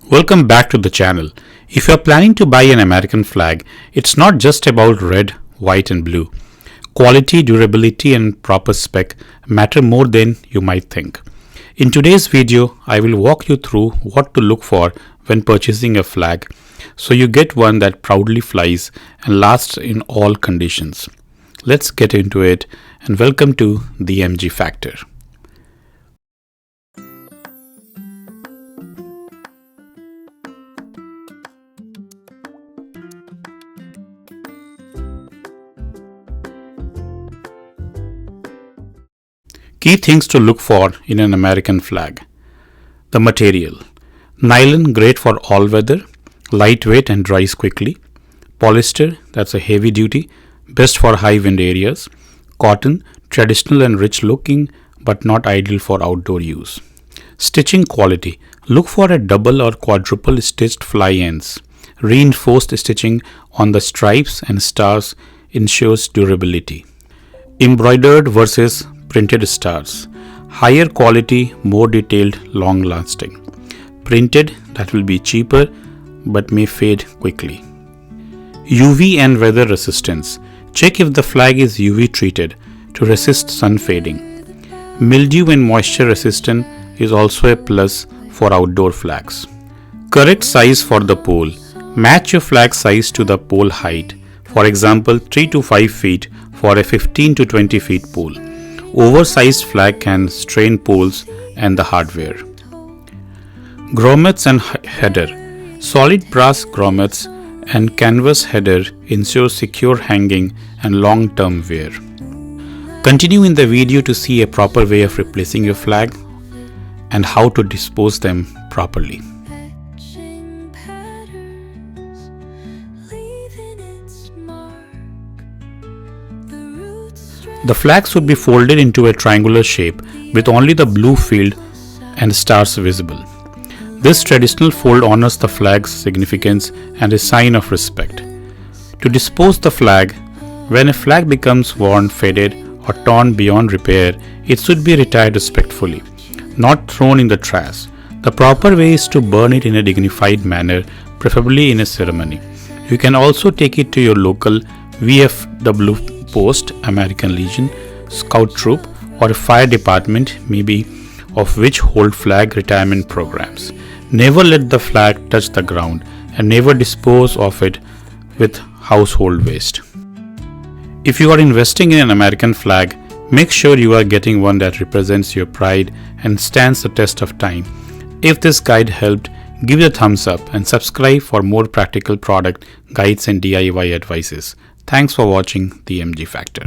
Welcome back to the channel. If you are planning to buy an American flag, it's not just about red, white and blue. Quality, durability and proper spec matter more than you might think. In today's video, I will walk you through what to look for when purchasing a flag so you get one that proudly flies and lasts in all conditions. Let's get into it and welcome to the MG Factor. Key things to look for in an American flag. The material. Nylon, great for all weather, lightweight and dries quickly. Polyester, that's a heavy duty, best for high wind areas. Cotton, traditional and rich looking but not ideal for outdoor use. Stitching quality. Look for a double or quadruple stitched fly ends. Reinforced stitching on the stripes and stars ensures durability. Embroidered versus printed stars. Higher quality, more detailed, long lasting. Printed, that will be cheaper but may fade quickly. UV and weather resistance. Check if the flag is UV treated to resist sun fading. Mildew and moisture resistant is also a plus for outdoor flags. Correct size for the pole. Match your flag size to the pole height. For example, 3 to 5 feet for a 15 to 20 feet pole. Oversized flag can strain poles and the hardware. Grommets and header. Solid brass grommets and canvas header ensure secure hanging and long-term wear. Continue in the video to see a proper way of replacing your flag and how to dispose them properly. The flags would be folded into a triangular shape with only the blue field and stars visible. This traditional fold honors the flag's significance and is a sign of respect. To dispose the flag, when a flag becomes worn, faded or torn beyond repair, it should be retired respectfully, not thrown in the trash. The proper way is to burn it in a dignified manner, preferably in a ceremony. You can also take it to your local VFW post, American Legion, Scout Troop or a fire department, maybe of which hold flag retirement programs. Never let the flag touch the ground and never dispose of it with household waste. If you are investing in an American flag, make sure you are getting one that represents your pride and stands the test of time. If this guide helped, give it a thumbs up and subscribe for more practical product guides and DIY advices. Thanks for watching the MG Factor.